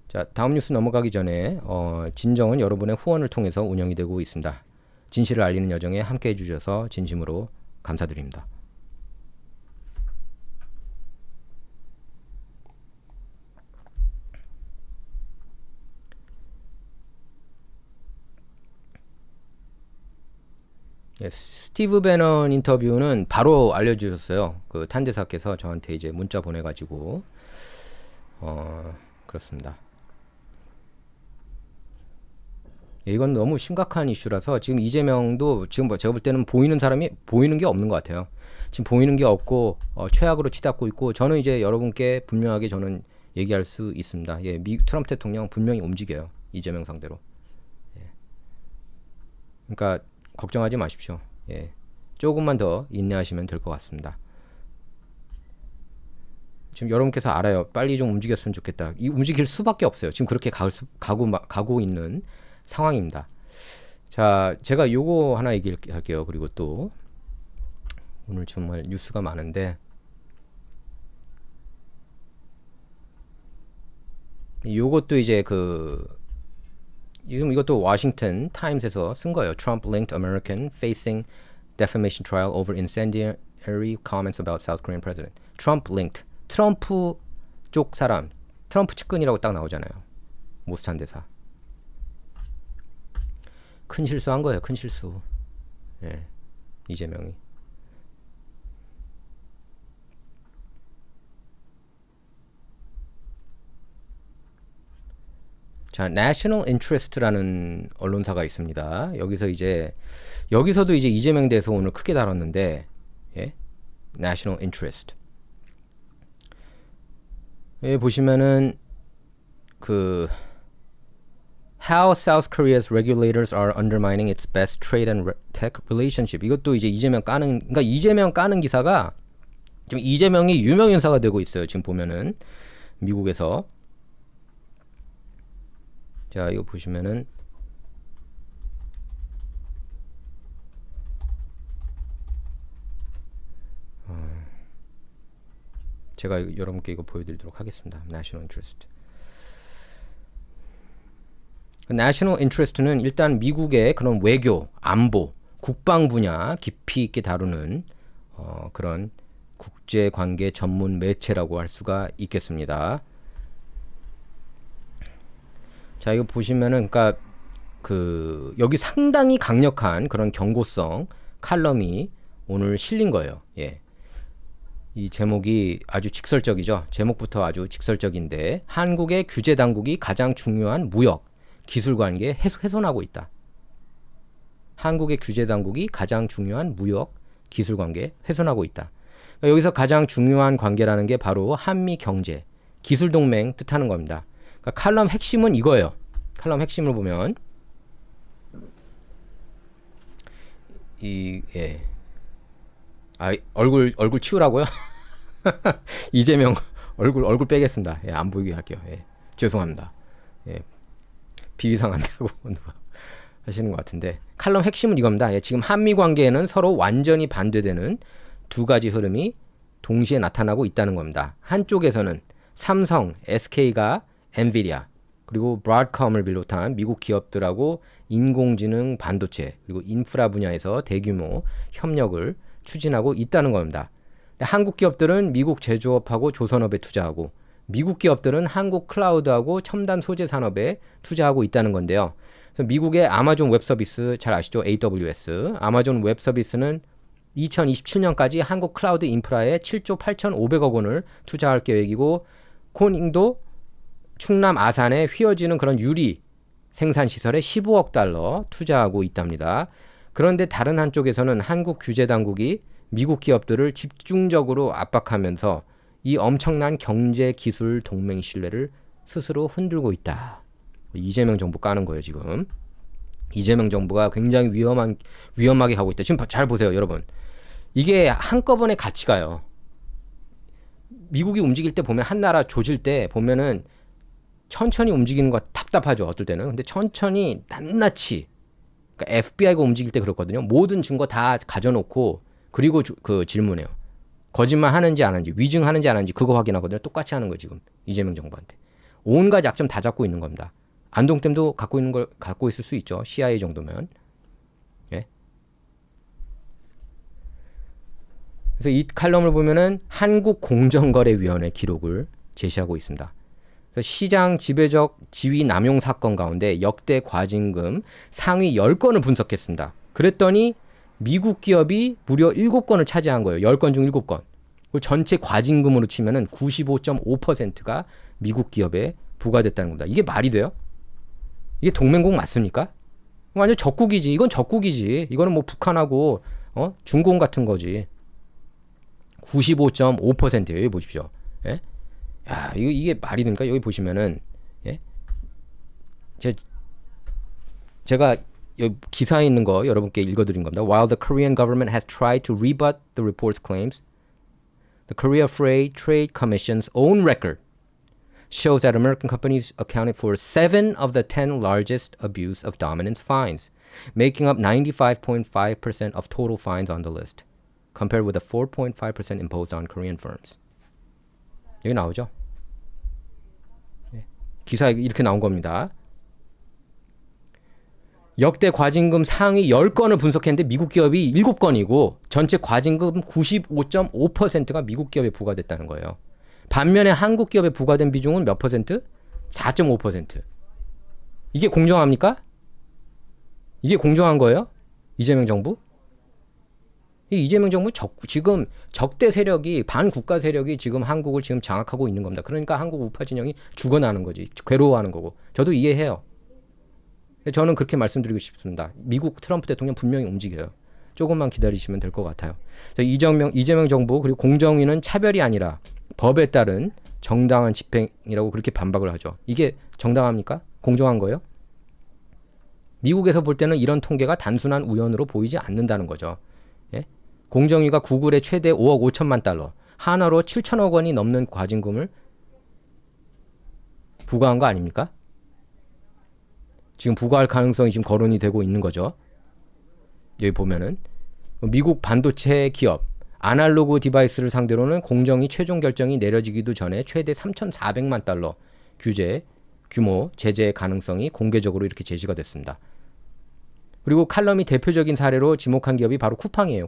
자, 다음 뉴스 넘어가기 전에 진정은 여러분의 후원을 통해서 운영이 되고 있습니다. 진실을 알리는 여정에 함께 해주셔서 진심으로 감사드립니다. 예, 스티브 배넌 인터뷰는 바로 알려주셨어요. 그 탄대사께서 저한테 이제 문자 보내가지고 그렇습니다. 예, 이건 너무 심각한 이슈라서 지금 이재명도 지금 제가 볼 때는 보이는 게 없는 것 같아요. 지금 보이는 게 없고 최악으로 치닫고 있고 저는 이제 여러분께 분명하게 저는 얘기할 수 있습니다. 예, 트럼프 대통령 분명히 움직여요. 이재명 상대로. 예. 그러니까 걱정하지 마십시오. 예. 조금만 더 인내하시면 될 것 같습니다. 지금 여러분께서 알아요. 빨리 좀 움직였으면 좋겠다. 이 움직일 수밖에 없어요. 지금 그렇게 가고 있는 상황입니다. 자, 제가 요거 하나 얘기할게요. 그리고 또 오늘 정말 뉴스가 많은데 요것도 이제 이것도 워싱턴 타임스에서 쓴 거예요. Trump linked American facing defamation trial over incendiary comments about South Korean president. Trump linked. 트럼프 쪽 사람. 트럼프 측근이라고 딱 나오잖아요. 모스탄 대사. 큰 실수한 거예요. 큰 실수. 예. 이재명이. 자, National Interest라는 언론사가 있습니다. 여기서도 이제 이재명에 대해서 오늘 크게 다뤘는데, 예? National Interest. 여기 보시면은 How South Korea's regulators are undermining its best trade and tech relationship. 이것도 이제 그러니까 이재명 까는 기사가 지금 이재명이 유명 인사가 되고 있어요. 지금 보면은 미국에서. 자, 이거 보시면은 제가 여러분께 이거 보여드리도록 하겠습니다. National Interest. National Interest는 일단 미국의 그런 외교, 안보, 국방 분야 깊이 있게 다루는 그런 국제관계 전문 매체라고 할 수가 있겠습니다. 자, 이거 보시면은 그러니까 여기 상당히 강력한 그런 경고성 칼럼이 오늘 실린 거예요. 예. 이 제목이 아주 직설적이죠. 제목부터 아주 직설적인데 한국의 규제 당국이 가장 중요한 무역, 기술 관계 훼손하고 있다. 한국의 규제 당국이 가장 중요한 무역, 기술 관계 훼손하고 있다. 그러니까 여기서 가장 중요한 관계라는 게 바로 한미 경제, 기술 동맹 뜻하는 겁니다. 그러니까 칼럼 핵심은 이거예요. 칼럼 핵심을 보면 예. 얼굴 치우라고요? 이재명 얼굴 빼겠습니다. 예, 안 보이게 할게요. 예, 죄송합니다. 예, 비위상한다고 하시는 것 같은데 칼럼 핵심은 이겁니다. 예, 지금 한미 관계에는 서로 완전히 반대되는 두 가지 흐름이 동시에 나타나고 있다는 겁니다. 한쪽에서는 삼성, SK가 엔비디아 그리고 브로드컴을 비롯한 미국 기업들하고 인공지능, 반도체 그리고 인프라 분야에서 대규모 협력을 추진하고 있다는 겁니다. 한국 기업들은 미국 제조업하고 조선업에 투자하고 미국 기업들은 한국 클라우드하고 첨단 소재 산업에 투자하고 있다는 건데요. 그래서 미국의 아마존 웹 서비스 잘 아시죠? AWS. 아마존 웹 서비스는 2027년까지 한국 클라우드 인프라에 7조 8,500억 원을 투자할 계획이고 코닝도 충남 아산에 휘어지는 그런 유리 생산 시설에 15억 달러 투자하고 있답니다. 그런데 다른 한쪽에서는 한국 규제 당국이 미국 기업들을 집중적으로 압박하면서 이 엄청난 경제 기술 동맹 신뢰를 스스로 흔들고 있다. 이재명 정부 까는 거예요, 지금. 이재명 정부가 굉장히 위험하게 가고 있다. 지금 잘 보세요, 여러분. 이게 한꺼번에 같이 가요. 미국이 움직일 때 보면 한 나라 조질 때 보면은 천천히 움직이는 거 답답하죠, 어떨 때는. 근데 천천히 낱낱이 그러니까 FBI가 움직일 때 그렇거든요. 모든 증거 다 가져놓고 그리고 질문해요. 거짓말 하는지 안 하는지, 위증하는지 안 하는지 그거 확인하거든요. 똑같이 하는 거예요, 지금. 이재명 정부한테. 온갖 약점 다 잡고 있는 겁니다. 안동댐도 갖고 있을 수 있죠. CIA 정도면. 예. 그래서 이 칼럼을 보면은 한국공정거래위원회 기록을 제시하고 있습니다. 그래서 시장 지배적 지위 남용 사건 가운데 역대 과징금 상위 10건을 분석했습니다. 그랬더니 미국 기업이 무려 7건을 차지한 거예요. 10건 중 7건. 전체 과징금으로 치면은 95.5%가 미국 기업에 부과됐다는 겁니다. 이게 말이 돼요? 이게 동맹국 맞습니까? 완전 적국이지. 이건 적국이지. 이거는 뭐 북한하고 중공 같은 거지. 95.5%예요. 여기 보십시오. 예? 야, 이게 말이 됩니까? 여기 보시면은 예? 제가 여기 기사에 있는 거 여러분께 읽어드린 겁니다. While the Korean government has tried to rebut the report's claims, the Korea Free Trade Commission's own record shows that American companies accounted for 7 of the 10 largest abuse of dominance fines, making up 95.5% of total fines on the list, compared with the 4.5% imposed on Korean firms. 여기 나오죠? 기사에 이렇게 나온 겁니다. 역대 과징금 상위 10건을 분석했는데 미국 기업이 7건이고 전체 과징금 95.5%가 미국 기업에 부과됐다는 거예요. 반면에 한국 기업에 부과된 비중은 몇 퍼센트? 4.5%. 이게 공정합니까? 이게 공정한 거예요? 이재명 정부? 이재명 정부 지금 적대 세력이 반국가 세력이 지금 한국을 지금 장악하고 있는 겁니다. 그러니까 한국 우파 진영이 죽어나는 거지. 괴로워하는 거고. 저도 이해해요. 저는 그렇게 말씀드리고 싶습니다. 미국 트럼프 대통령 분명히 움직여요. 조금만 기다리시면 될 것 같아요. 이재명 정부 그리고 공정위는 차별이 아니라 법에 따른 정당한 집행이라고 그렇게 반박을 하죠. 이게 정당합니까? 공정한 거예요? 미국에서 볼 때는 이런 통계가 단순한 우연으로 보이지 않는다는 거죠. 예? 공정위가 구글에 최대 5억 5천만 달러, 하나로 7천억 원이 넘는 과징금을 부과한 거 아닙니까? 지금 부과할 가능성이 지금 거론이 되고 있는 거죠. 여기 보면은 미국 반도체 기업 아날로그 디바이스를 상대로는 공정위 최종 결정이 내려지기도 전에 최대 3,400만 달러 규모 제재 가능성이 공개적으로 이렇게 제시가 됐습니다. 그리고 칼럼이 대표적인 사례로 지목한 기업이 바로 쿠팡이에요.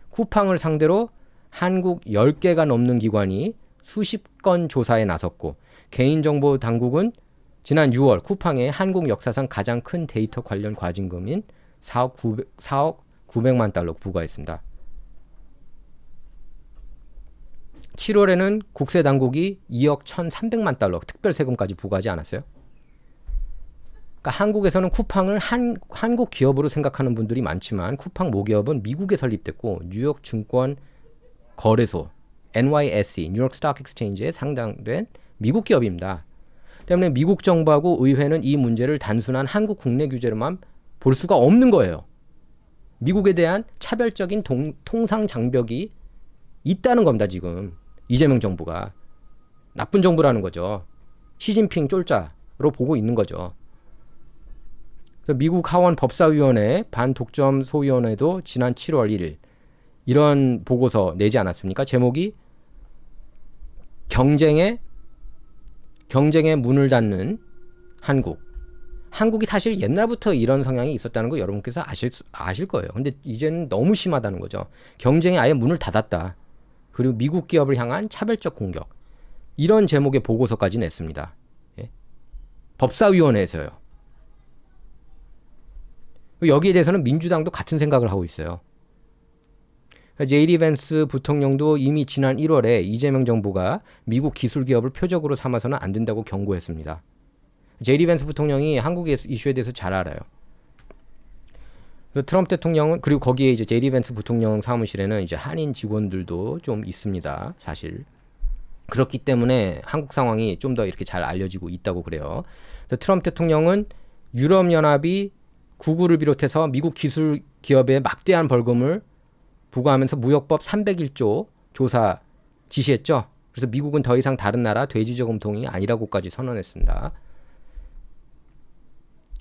쿠팡을 상대로 한국 10개가 넘는 기관이 수십 건 조사에 나섰고 개인정보 당국은 지난 6월 쿠팡에 한국 역사상 가장 큰 데이터 관련 과징금인 4억 900만 달러 부과했습니다. 7월에는 국세 당국이 2억 1,300만 달러 특별 세금까지 부과하지 않았어요? 그러니까 한국에서는 쿠팡을 한국 기업으로 생각하는 분들이 많지만 쿠팡 모기업은 미국에 설립됐고 뉴욕 증권 거래소 NYSE 뉴욕 스톡 익스체인지에 상장된 미국 기업입니다. 때문에 미국 정부하고 의회는 이 문제를 단순한 한국 국내 규제로만 볼 수가 없는 거예요. 미국에 대한 차별적인 통상 장벽이 있다는 겁니다. 지금 이재명 정부가 나쁜 정부라는 거죠. 시진핑 쫄자로 보고 있는 거죠. 그래서 미국 하원 법사위원회 반독점 소위원회도 지난 7월 1일 이런 보고서 내지 않았습니까? 제목이 경쟁에 문을 닫는 한국이 사실 옛날부터 이런 성향이 있었다는 거 여러분께서 아실 거예요. 근데 이제는 너무 심하다는 거죠. 경쟁에 아예 문을 닫았다. 그리고 미국 기업을 향한 차별적 공격. 이런 제목의 보고서까지 냈습니다. 예? 법사위원회에서요. 여기에 대해서는 민주당도 같은 생각을 하고 있어요. 제이디 밴스 부통령도 이미 지난 1월에 이재명 정부가 미국 기술 기업을 표적으로 삼아서는 안 된다고 경고했습니다. 제이디 밴스 부통령이 한국의 이슈에 대해서 잘 알아요. 그래서 트럼프 대통령은 그리고 거기에 이제 제이디 밴스 부통령 사무실에는 이제 한인 직원들도 좀 있습니다. 사실 그렇기 때문에 한국 상황이 좀 더 이렇게 잘 알려지고 있다고 그래요. 그래서 트럼프 대통령은 유럽 연합이 구글을 비롯해서 미국 기술 기업에 막대한 벌금을 부과하면서 무역법 301조 조사 지시했죠. 그래서 미국은 더 이상 다른 나라 돼지 저금통이 아니라고까지 선언했습니다.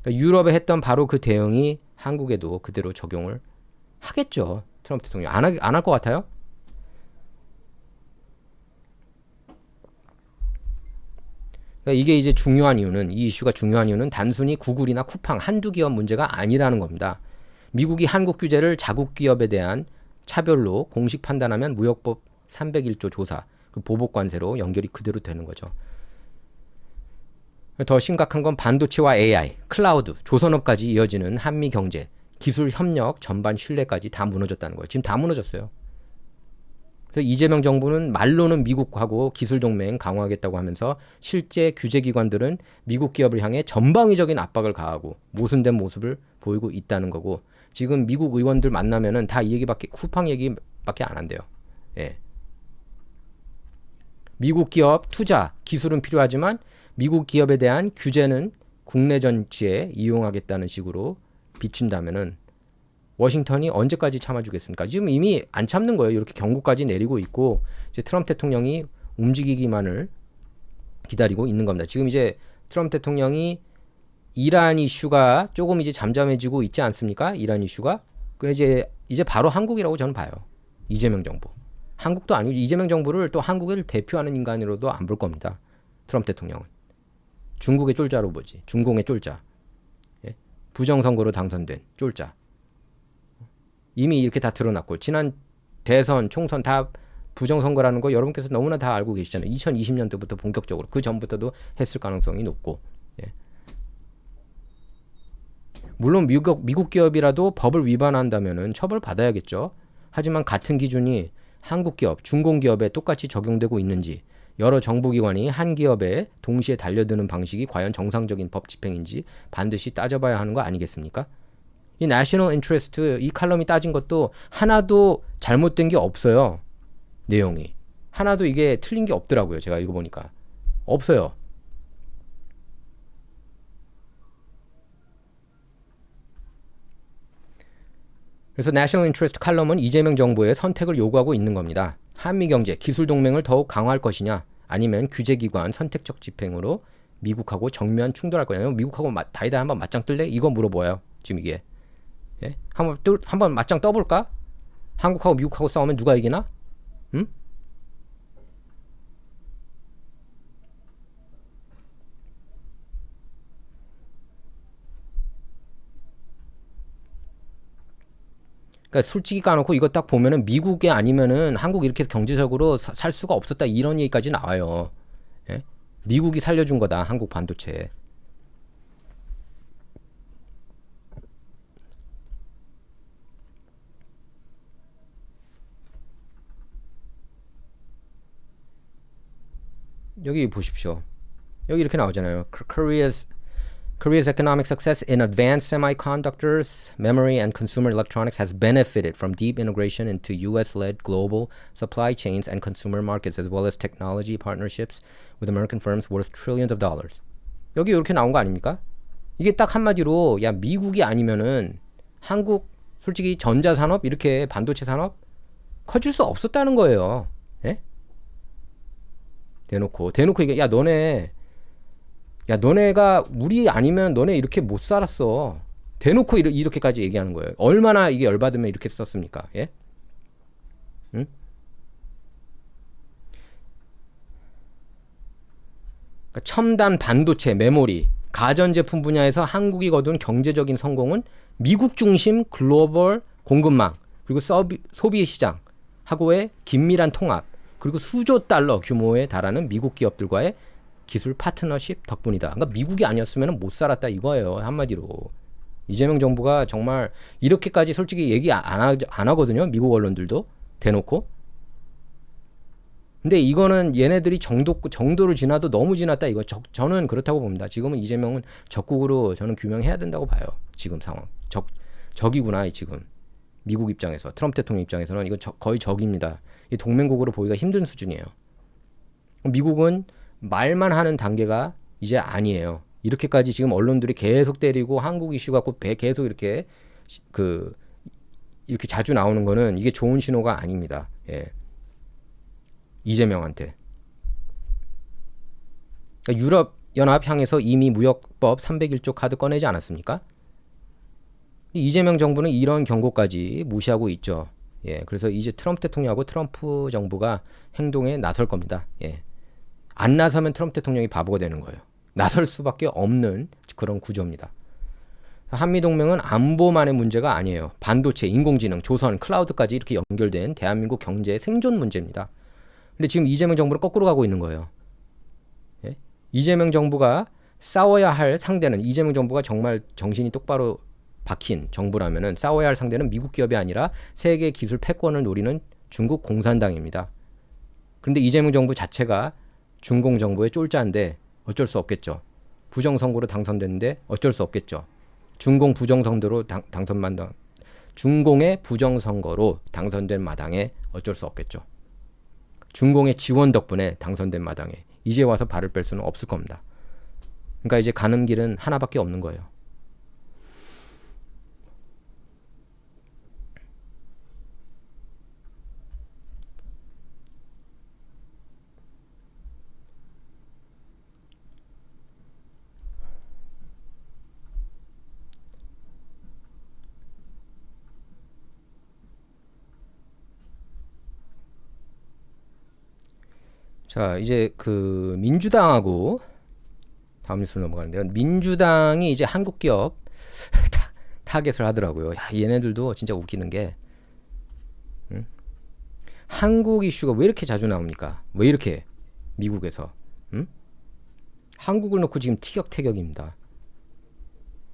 그러니까 유럽에 했던 바로 그 대응이 한국에도 그대로 적용을 하겠죠. 트럼프 대통령 안 할 것 같아요? 그러니까 이게 이제 중요한 이유는 이 이슈가 중요한 이유는 단순히 구글이나 쿠팡 한두 기업 문제가 아니라는 겁니다. 미국이 한국 규제를 자국 기업에 대한 차별로 공식 판단하면 무역법 301조 조사, 보복 관세로 연결이 그대로 되는 거죠. 더 심각한 건 반도체와 AI, 클라우드, 조선업까지 이어지는 한미 경제, 기술 협력 전반 신뢰까지 다 무너졌다는 거예요. 지금 다 무너졌어요. 그래서 이재명 정부는 말로는 미국하고 기술 동맹 강화하겠다고 하면서 실제 규제 기관들은 미국 기업을 향해 전방위적인 압박을 가하고 모순된 모습을 보이고 있다는 거고, 지금 미국 의원들 만나면은 다 이 얘기밖에, 쿠팡 얘기밖에 안 한대요. 예. 미국 기업 투자, 기술은 필요하지만 미국 기업에 대한 규제는 국내 정치에 이용하겠다는 식으로 비친다면은 워싱턴이 언제까지 참아주겠습니까? 지금 이미 안 참는 거예요. 이렇게 경고까지 내리고 있고 이제 트럼프 대통령이 움직이기만을 기다리고 있는 겁니다. 지금 이제 트럼프 대통령이 이란 이슈가 조금 이제 잠잠해지고 있지 않습니까? 이란 이슈가. 그 이제 바로 한국이라고 저는 봐요. 이재명 정부. 한국도 아니고 이재명 정부를 또 한국을 대표하는 인간으로도 안 볼 겁니다. 트럼프 대통령은. 중국의 쫄자로 보지. 중공의 쫄자. 예? 부정선거로 당선된 쫄자. 이미 이렇게 다 드러났고 지난 대선, 총선 다 부정선거라는 거 여러분께서 너무나 다 알고 계시잖아요. 2020년도부터 본격적으로. 그 전부터도 했을 가능성이 높고. 예. 물론 미국 기업이라도 법을 위반한다면은 처벌받아야겠죠. 하지만 같은 기준이 한국 기업, 중공기업에 똑같이 적용되고 있는지, 여러 정부기관이 한 기업에 동시에 달려드는 방식이 과연 정상적인 법 집행인지 반드시 따져봐야 하는 거 아니겠습니까? 이 National Interest, 이 칼럼이 따진 것도 하나도 잘못된 게 없어요. 내용이. 하나도 이게 틀린 게 없더라고요. 제가 읽어보니까. 없어요. 그래서 National Interest 칼럼은 이재명 정부의 선택을 요구하고 있는 겁니다. 한미경제, 기술동맹을 더욱 강화할 것이냐, 아니면 규제기관 선택적 집행으로 미국하고 정면 충돌할 거냐. 미국하고 다이다 한번 맞짱 뜰래? 이거 물어보아요. 지금 이게. 예? 한번 맞짱 떠볼까? 한국하고 미국하고 싸우면 누가 이기나? 응? 그러니까 솔직히 까놓고 이거 딱 보면은 미국이 아니면은 한국 이렇게 경제적으로 살 수가 없었다 이런 얘기까지 나와요. 예? 미국이 살려준 거다 한국 반도체. 여기 보십시오. 여기 이렇게 나오잖아요. Korea's economic success in advanced semiconductors, memory, and consumer electronics has benefited from deep integration into US-led global supply chains and consumer markets, as well as technology partnerships with American firms worth trillions of dollars. 여기 이렇게 나온 거 아닙니까? 이게 딱 한마디로 야 미국이 아니면은 한국 솔직히 전자산업 이렇게 반도체 산업 커질 수 없었다는 거예요. 예? 대놓고 이게 야 너네가 우리 아니면 너네 이렇게 못 살았어. 대놓고 이렇게까지 얘기하는 거예요. 얼마나 이게 열받으면 이렇게 썼습니까? 예? 응? 그러니까 첨단 반도체, 메모리, 가전제품 분야에서 한국이 거둔 경제적인 성공은 미국 중심 글로벌 공급망, 그리고 소비 시장하고의 긴밀한 통합, 그리고 수조 달러 규모에 달하는 미국 기업들과의 기술 파트너십 덕분이다. 그러니까 미국이 아니었으면 못 살았다 이거예요. 한마디로. 이재명 정부가 정말 이렇게까지 솔직히 얘기 안 하거든요. 미국 언론들도 대놓고. 근데 이거는 얘네들이 정도를 지나도 너무 지났다 이거. 저는 그렇다고 봅니다. 지금은 이재명은 적국으로 저는 규명해야 된다고 봐요. 지금 상황. 적이구나 지금. 미국 입장에서, 트럼프 대통령 입장에서는 이거 거의 적입니다. 이 동맹국으로 보기가 힘든 수준이에요. 미국은 말만 하는 단계가 이제 아니에요. 이렇게까지 지금 언론들이 계속 때리고 한국 이슈 갖고 계속 이렇게 이렇게 자주 나오는 거는 이게 좋은 신호가 아닙니다. 예. 이재명한테. 그러니까 유럽 연합 향해서 이미 무역법 301조 카드 꺼내지 않았습니까? 이재명 정부는 이런 경고까지 무시하고 있죠. 예. 그래서 이제 트럼프 대통령하고 트럼프 정부가 행동에 나설 겁니다. 예. 안 나서면 트럼프 대통령이 바보가 되는 거예요. 나설 수밖에 없는 그런 구조입니다. 한미동맹은 안보만의 문제가 아니에요. 반도체, 인공지능, 조선, 클라우드까지 이렇게 연결된 대한민국 경제의 생존 문제입니다. 근데 지금 이재명 정부는 거꾸로 가고 있는 거예요. 예? 이재명 정부가 싸워야 할 상대는, 이재명 정부가 정말 정신이 똑바로 박힌 정부라면은 싸워야 할 상대는 미국 기업이 아니라 세계 기술 패권을 노리는 중국 공산당입니다. 그런데 이재명 정부 자체가 중공 정부의 쫄자인데 어쩔 수 없겠죠. 부정선거로 당선됐는데 어쩔 수 없겠죠. 중공 부정선거로 중공의 부정선거로 당선된 마당에 어쩔 수 없겠죠. 중공의 지원 덕분에 당선된 마당에 이제 와서 발을 뺄 수는 없을 겁니다. 그러니까 이제 가는 길은 하나밖에 없는 거예요. 자, 이제 그 민주당하고 다음 뉴스로 넘어가는데요. 민주당이 이제 한국 기업 타겟을 하더라고요. 야, 얘네들도 진짜 웃기는 게 한국 이슈가 왜 이렇게 자주 나옵니까? 왜 이렇게 미국에서 한국을 놓고 지금 티격태격입니다.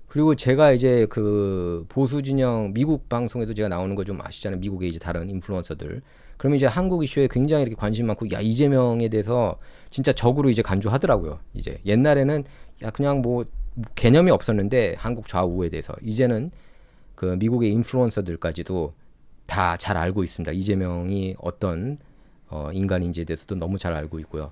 그리고 제가 이제 그 보수 진영 미국 방송에도 제가 나오는 거 좀 아시잖아요. 미국의 이제 다른 인플루언서들. 그러면 이제 한국 이슈에 굉장히 이렇게 관심 많고, 야, 이재명에 대해서 진짜 적으로 이제 간주하더라고요. 이제 옛날에는 야, 그냥 뭐 개념이 없었는데 한국 좌우에 대해서, 이제는 그 미국의 인플루언서들까지도 다 잘 알고 있습니다. 이재명이 어떤 인간인지에 대해서도 너무 잘 알고 있고요.